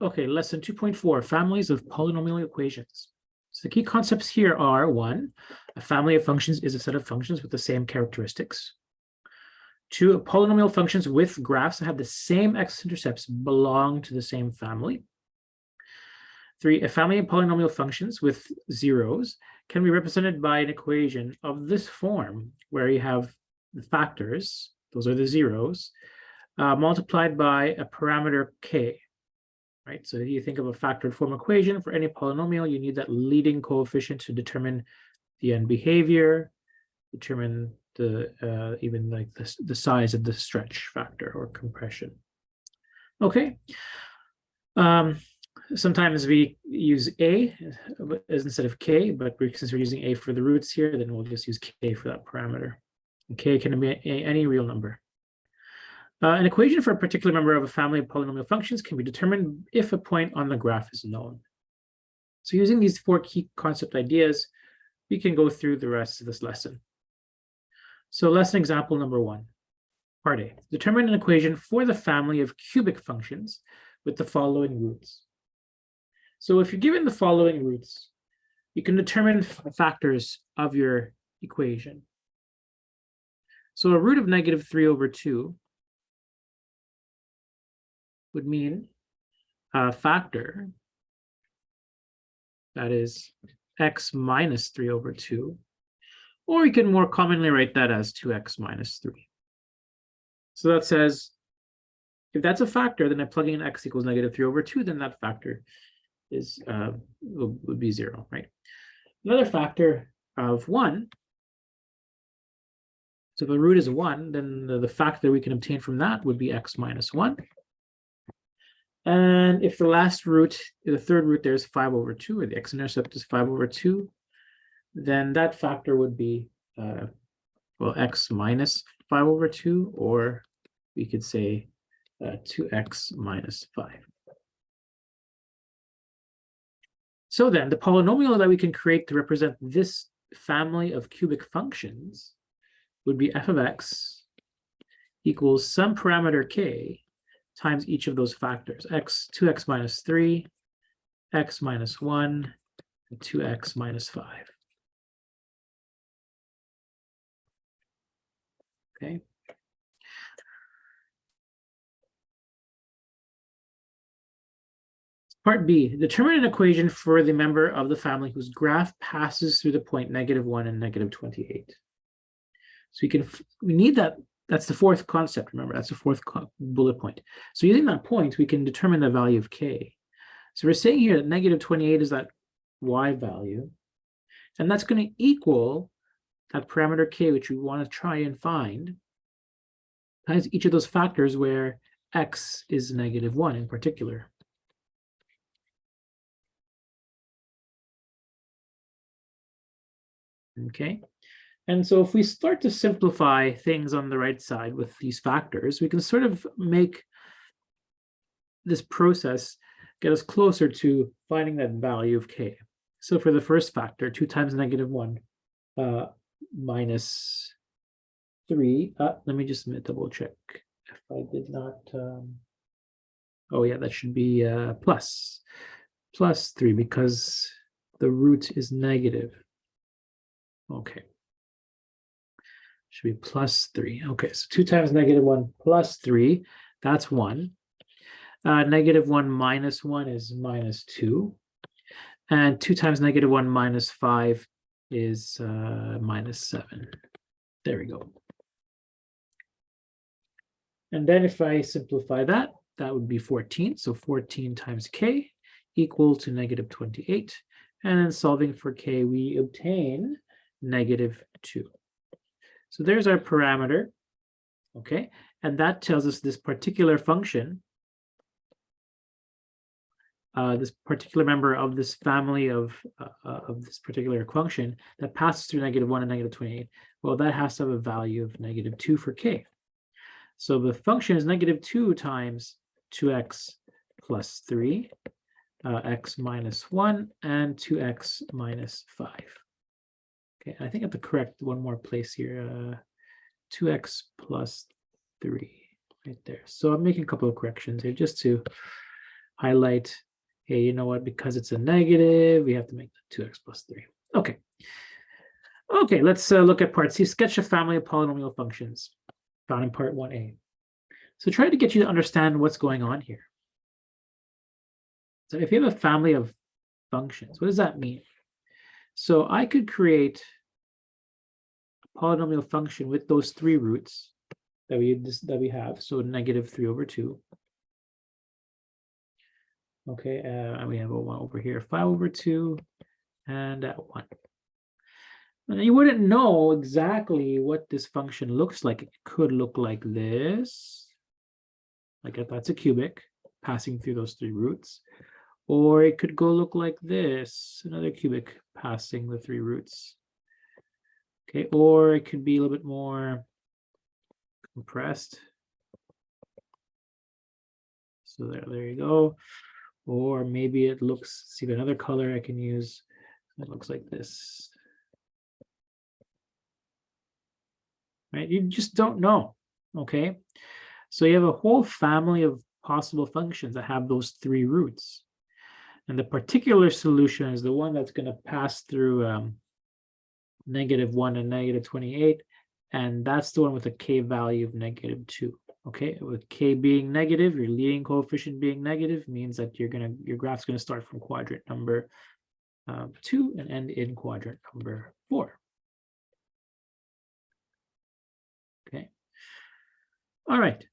Okay, lesson 2.4, families of polynomial equations. So the key concepts here are: 1, a family of functions is a set of functions with the same characteristics. 2, polynomial functions with graphs that have the same x-intercepts belong to the same family. 3, a family of polynomial functions with zeros can be represented by an equation of this form, where you have the factors, those are the zeros, multiplied by a parameter k. Right, so if you think of a factored form equation for any polynomial, you need that leading coefficient to determine the end behavior, determine the even like the size of the stretch factor or compression. Okay. Sometimes we use a instead of k, but since we're using a for the roots here, then we'll just use k for that parameter. And k can be any real number. An equation for a particular member of a family of polynomial functions can be determined if a point on the graph is known. So using these 4 key concept ideas, we can go through the rest of this lesson. So lesson example number 1, part A. Determine an equation for the family of cubic functions with the following roots. So if you're given the following roots, you can determine factors of your equation. So a root of -3/2 would mean a factor that is x minus 3/2, or you can more commonly write that as 2x minus 3. So that says, if that's a factor, then I plug in x equals -3/2, then that factor is would be 0, right? Another factor of 1. So if the root is 1, then the factor we can obtain from that would be x minus 1. And if the last root, the third root there is 5/2, or the x-intercept is 5/2, then that factor would be, well, x minus 5/2, or we could say 2x minus 5. So then the polynomial that we can create to represent this family of cubic functions would be f of x equals some parameter k times each of those factors, 2x minus 3, x minus 1, and 2x minus 5. Okay. Part B, determine an equation for the member of the family whose graph passes through the point -1 and -28. So we need that. That's the 4th concept, remember, that's the 4th bullet point. So using that point, we can determine the value of k. So we're saying here that -28 is that y value, and that's going to equal that parameter k, which we want to try and find, times each of those factors where x is -1 in particular. Okay. And so if we start to simplify things on the right side with these factors, we can sort of make this process get us closer to finding that value of k. So for the first factor, 2 times -1 minus 3. Let me just double check if I did not. Oh yeah, that should be plus 3, because the root is negative. Okay. Should be plus 3. Okay, so 2 times -1 plus 3, that's 1. -1 minus 1 is -2. And 2 times -1 minus 5 is -7. There we go. And then if I simplify that, that would be 14. So 14 times k equal to -28. And then solving for k, we obtain -2. So there's our parameter, okay? And that tells us this particular function, this particular member of this family of this particular function that passes through -1 and -28, well, that has to have a value of -2 for k. So the function is -2 times 2x plus 3, x minus 1, and 2x minus 5. Okay, I think I have to correct one more place here. 2x plus 3 right there. So I'm making a couple of corrections here just to highlight, hey, you know what, because it's a negative, we have to make that 2x plus 3. Okay. Okay, let's look at part C. Sketch a family of polynomial functions found in part 1a. So try to get you to understand what's going on here. So if you have a family of functions, what does that mean? So I could create a polynomial function with those 3 roots that we have. So negative 3 over 2. Okay, and we have a 1 over here, 5 over 2, and 1. And you wouldn't know exactly what this function looks like. It could look like this, like if that's a cubic passing through those 3 roots. Or it could go look like this, another cubic passing the 3 roots. Okay, or it could be a little bit more compressed. So there you go. Or maybe it looks, see another color I can use. It looks like this. Right? You just don't know. Okay. So you have a whole family of possible functions that have those 3 roots. And the particular solution is the one that's going to pass through -1 and -28. And that's the one with a k value of -2. Okay, with k being negative, your leading coefficient being negative means that your graph's going to start from quadrant number 2 and end in quadrant number 4. Okay. All right.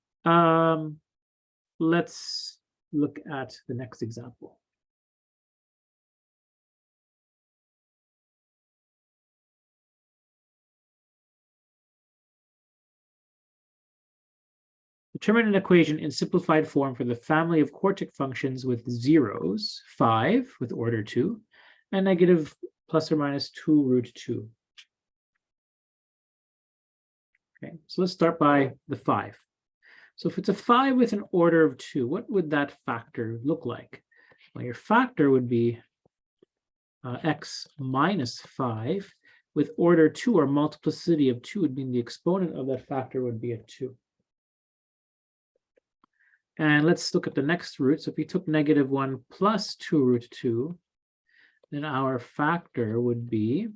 Let's look at the next example. Determine an equation in simplified form for the family of quartic functions with zeros, 5 with order 2, and negative plus or minus 2 root 2. Okay, so let's start by the 5. So if it's a 5 with an order of 2, what would that factor look like? Well, your factor would be x minus 5 with order 2, or multiplicity of 2 would mean the exponent of that factor would be a 2. And let's look at the next root. So if we took -1 plus 2 root 2, then our factor would be,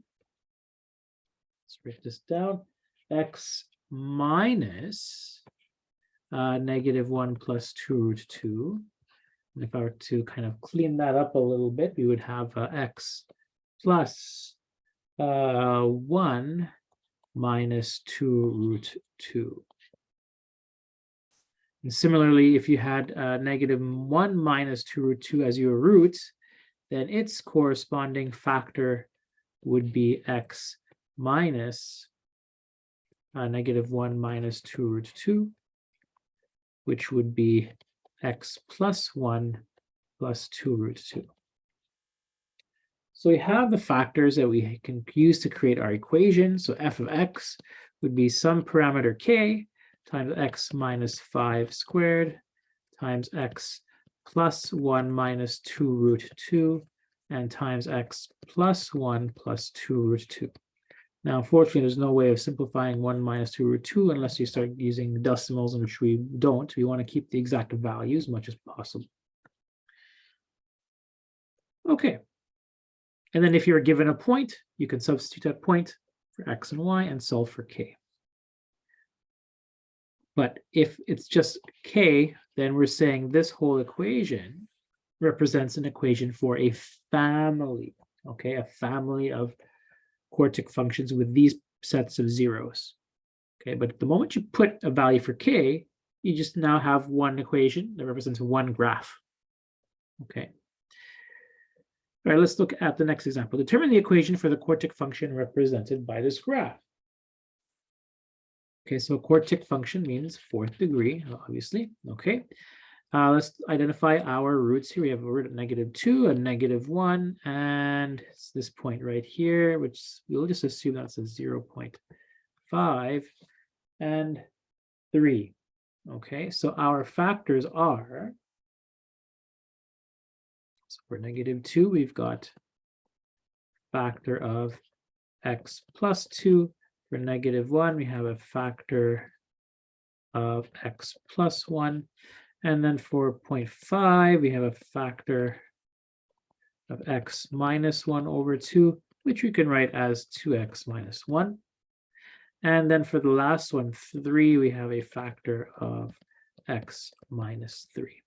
let's break this down, x minus -1 plus 2 root 2. And if I were to kind of clean that up a little bit, we would have x plus 1 minus 2 root 2. And similarly, if you had -1 minus 2 root 2 as your root, then its corresponding factor would be x minus -1 minus 2 root 2, which would be x plus 1 plus 2 root 2. So we have the factors that we can use to create our equation. So f of x would be some parameter k times x minus 5 squared times x plus 1 minus 2 root 2 and times x plus 1 plus 2 root 2. Now, unfortunately, there's no way of simplifying 1 minus 2 root 2 unless you start using decimals, in which we don't. We want to keep the exact values as much as possible. Okay. And then if you're given a point, you can substitute that point for x and y and solve for k. But if it's just k, then we're saying this whole equation represents an equation for a family, okay? A family of quartic functions with these sets of zeros, okay? But the moment you put a value for k, you just now have one equation that represents one graph, okay? All right, let's look at the next example. Determine the equation for the quartic function represented by this graph. Okay, so quartic function means 4th degree, obviously. Okay, let's identify our roots here. We have a root of -2, a -1, and it's this point right here, which we'll just assume that's a 0.5 and 3. Okay, so our factors are, so for -2, we've got factor of x plus 2. For -1, we have a factor of x plus 1. And then for 0.5, we have a factor of x minus 1 over 2, which we can write as 2x minus 1. And then for the last one, 3, we have a factor of x minus 3.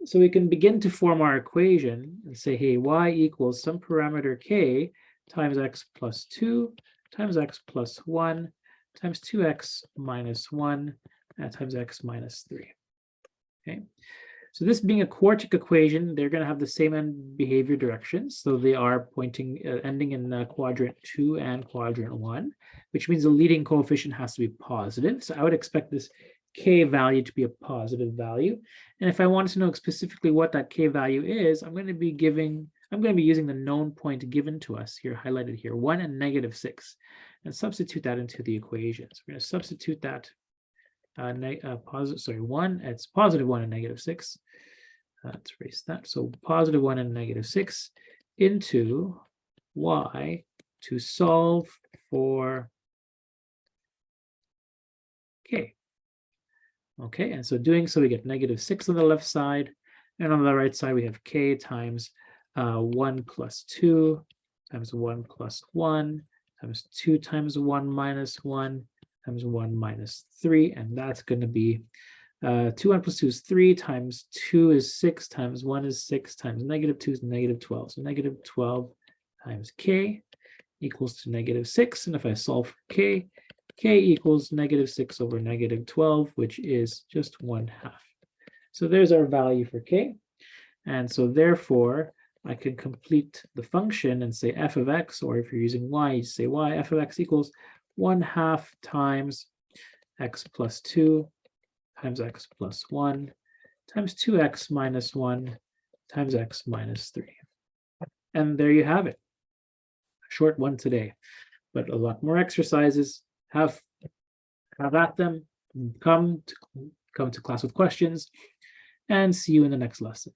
So we can begin to form our equation and say, hey, y equals some parameter k times x plus 2 times x plus 1 times 2x minus 1 times x minus 3. Okay, so this being a quartic equation, they're going to have the same end behavior directions. So they are pointing, ending in quadrant 2 and quadrant 1, which means the leading coefficient has to be positive. So I would expect this k value to be a positive value. And if I want to know specifically what that k value is, I'm going to be using the known point given to us here, highlighted here, 1 and negative 6, and substitute that into the equation. So we're going to substitute that it's positive 1 and negative 6. Let's erase that. So positive 1 and negative 6 into y to solve for k. Okay, and so doing so, we get negative 6 on the left side, and on the right side, we have k times 1 plus 2 times 1 plus 1 times 2 times 1 minus 1 times 1 minus 3, and that's going to be 2, 1 plus 2 is 3 times 2 is 6 times 1 is 6 times negative 2 is negative 12. So negative 12 times k equals to negative 6. And if I solve for k equals negative 6 over negative 12, which is just 1/2. So there's our value for k. And so therefore, I can complete the function and say f of x, or if you're using y, you say y, f of x equals 1/2 times x plus 2 times x plus 1 times 2x minus 1 times x minus 3. And there you have it. A short one today, but a lot more exercises. Have at them. Come to class with questions, and see you in the next lesson.